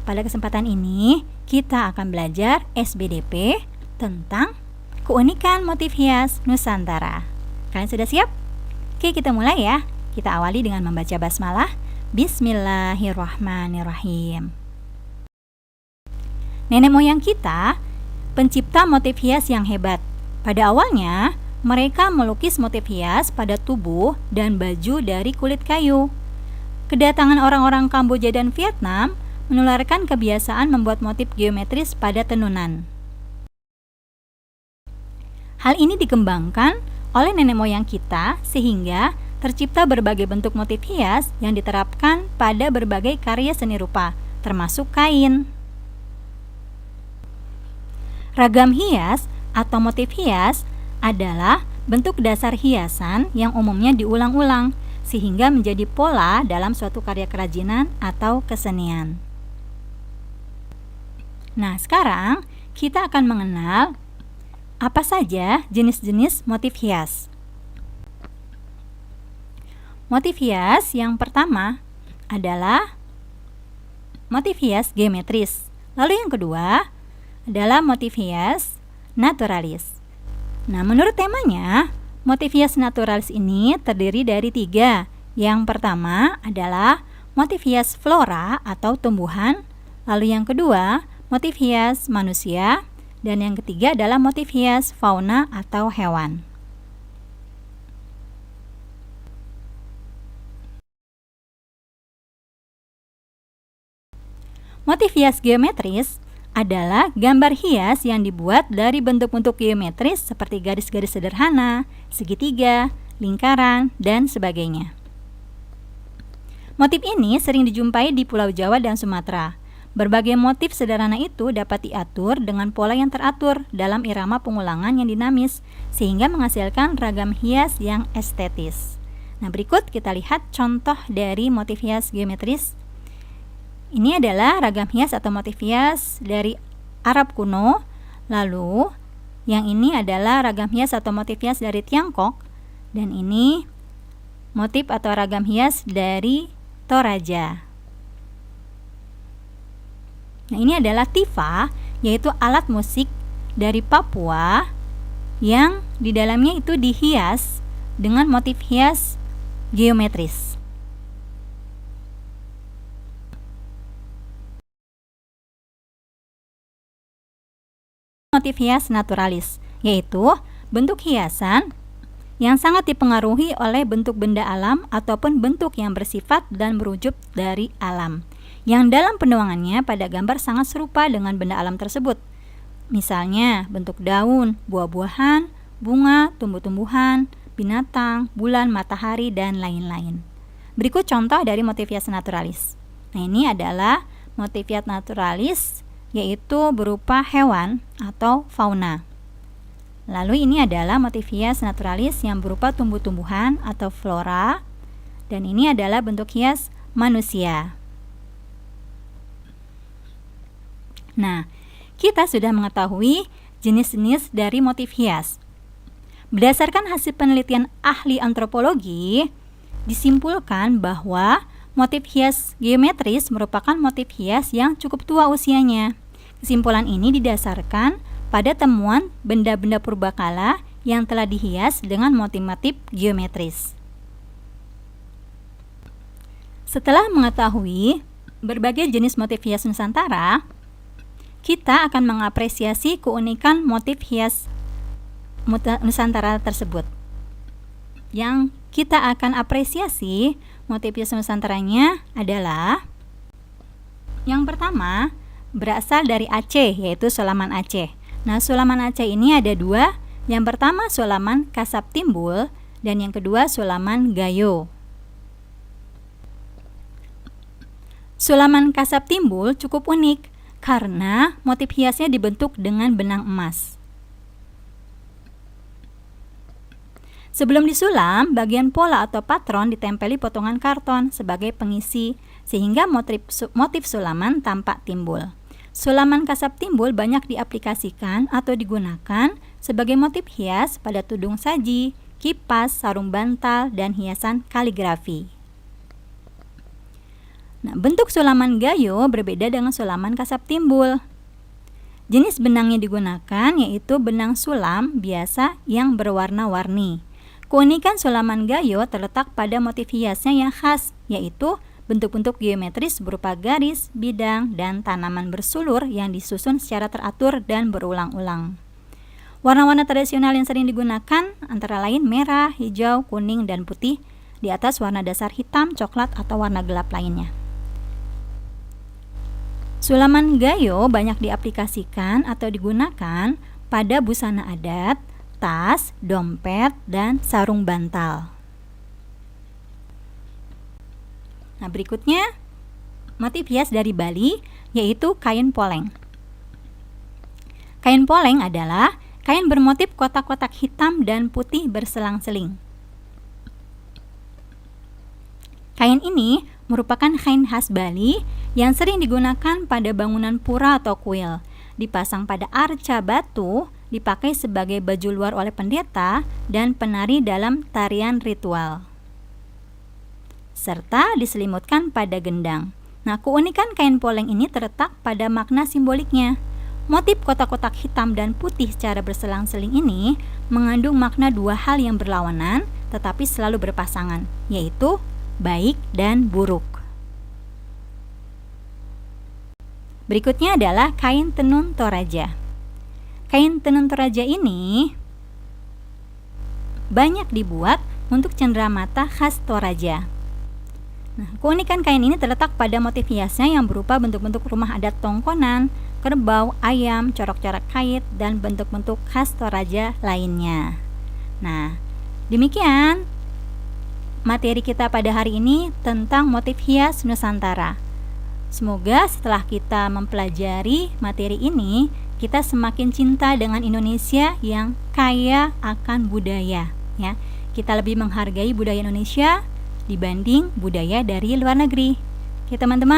pada kesempatan ini kita akan belajar SBDP tentang keunikan motif hias Nusantara. Kalian sudah siap? Oke, kita mulai ya. Kita awali dengan membaca basmalah. Bismillahirrahmanirrahim. Nenek moyang kita pencipta motif hias yang hebat. Pada awalnya, mereka melukis motif hias pada tubuh dan baju dari kulit kayu. Kedatangan orang-orang Kamboja dan Vietnam menularkan kebiasaan membuat motif geometris pada tenunan. Hal ini dikembangkan oleh nenek moyang kita sehingga tercipta berbagai bentuk motif hias yang diterapkan pada berbagai karya seni rupa, termasuk kain. Ragam hias atau motif hias adalah bentuk dasar hiasan yang umumnya diulang-ulang, sehingga menjadi pola dalam suatu karya kerajinan atau kesenian. Nah, sekarang kita akan mengenal apa saja jenis-jenis motif hias. Motif hias yang pertama adalah motif hias geometris. Lalu yang kedua adalah motif hias naturalis. Nah, menurut temanya, motif hias naturalis ini terdiri dari 3. Yang pertama adalah motif hias flora atau tumbuhan. Lalu yang kedua, motif hias manusia. Dan yang ketiga adalah motif hias fauna atau hewan. Motif hias geometris adalah gambar hias yang dibuat dari bentuk-bentuk geometris seperti garis-garis sederhana, segitiga, lingkaran, dan sebagainya. Motif ini sering dijumpai di Pulau Jawa dan Sumatera. Berbagai motif sederhana itu dapat diatur dengan pola yang teratur dalam irama pengulangan yang dinamis, sehingga menghasilkan ragam hias yang estetis. Nah, berikut kita lihat contoh dari motif hias geometris. Ini adalah ragam hias atau motif hias dari Arab kuno. Lalu, yang ini adalah ragam hias atau motif hias dari Tiongkok. Dan ini motif atau ragam hias dari Toraja. Nah, ini adalah tifa, yaitu alat musik dari Papua yang di dalamnya itu dihias dengan motif hias geometris. Motif hias naturalis, yaitu bentuk hiasan yang sangat dipengaruhi oleh bentuk benda alam ataupun bentuk yang bersifat dan merujuk dari alam, yang dalam penuangannya pada gambar sangat serupa dengan benda alam tersebut. Misalnya bentuk daun, buah-buahan, bunga, tumbuh-tumbuhan, binatang, bulan, matahari, dan lain-lain. Berikut contoh dari motif hias naturalis. Nah, ini adalah motif hias naturalis, yaitu berupa hewan atau fauna. Lalu ini adalah motif hias naturalis yang berupa tumbuh-tumbuhan atau flora, dan ini adalah bentuk hias manusia. Nah, kita sudah mengetahui jenis-jenis dari motif hias. Berdasarkan hasil penelitian ahli antropologi, disimpulkan bahwa motif hias geometris merupakan motif hias yang cukup tua usianya. Kesimpulan ini didasarkan pada temuan benda-benda purbakala yang telah dihias dengan motif-motif geometris. Setelah mengetahui berbagai jenis motif hias Nusantara, kita akan mengapresiasi keunikan motif hias Nusantara tersebut. Yang kita akan apresiasi motif hias Nusantaranya adalah yang pertama, berasal dari Aceh, yaitu Sulaman Aceh. Nah, Sulaman Aceh ini ada 2. Yang pertama Sulaman Kasab Timbul dan yang kedua Sulaman Gayo. Sulaman Kasab Timbul cukup unik karena motif hiasnya dibentuk dengan benang emas. Sebelum disulam, bagian pola atau patron ditempeli potongan karton sebagai pengisi, sehingga motif sulaman tampak timbul. Sulaman Kasab Timbul banyak diaplikasikan atau digunakan sebagai motif hias pada tudung saji, kipas, sarung bantal, dan hiasan kaligrafi. Nah, bentuk sulaman gayo berbeda dengan sulaman kasab timbul. Jenis benang yang digunakan yaitu benang sulam biasa yang berwarna-warni. Keunikan sulaman gayo terletak pada motif hiasnya yang khas, yaitu bentuk-bentuk geometris berupa garis, bidang, dan tanaman bersulur yang disusun secara teratur dan berulang-ulang. Warna-warna tradisional yang sering digunakan antara lain merah, hijau, kuning, dan putih di atas warna dasar hitam, coklat, atau warna gelap lainnya. Sulaman gayo banyak diaplikasikan atau digunakan pada busana adat, tas, dompet, dan sarung bantal. Nah, berikutnya motif hias dari Bali yaitu kain poleng. Kain poleng adalah kain bermotif kotak-kotak hitam dan putih berselang-seling. Kain ini merupakan kain khas Bali yang sering digunakan pada bangunan pura atau kuil, dipasang pada arca batu, dipakai sebagai baju luar oleh pendeta dan penari dalam tarian ritual, serta diselimutkan pada gendang. Nah, keunikan kain poleng ini terletak pada makna simboliknya. Motif kotak-kotak hitam dan putih secara berselang-seling ini mengandung makna dua hal yang berlawanan tetapi selalu berpasangan, yaitu baik dan buruk. Berikutnya adalah kain tenun Toraja. Kain tenun Toraja ini banyak dibuat untuk cenderamata khas Toraja. Nah, keunikan kain ini terletak pada motif hiasnya yang berupa bentuk-bentuk rumah adat tongkonan, kerbau, ayam, corak-corak kait, dan bentuk-bentuk khas Toraja lainnya. Nah, demikian materi kita pada hari ini tentang motif hias Nusantara. Semoga setelah kita mempelajari materi ini, kita semakin cinta dengan Indonesia yang kaya akan budaya, ya. Kita lebih menghargai budaya Indonesia dibanding budaya dari luar negeri. Oke, teman-teman.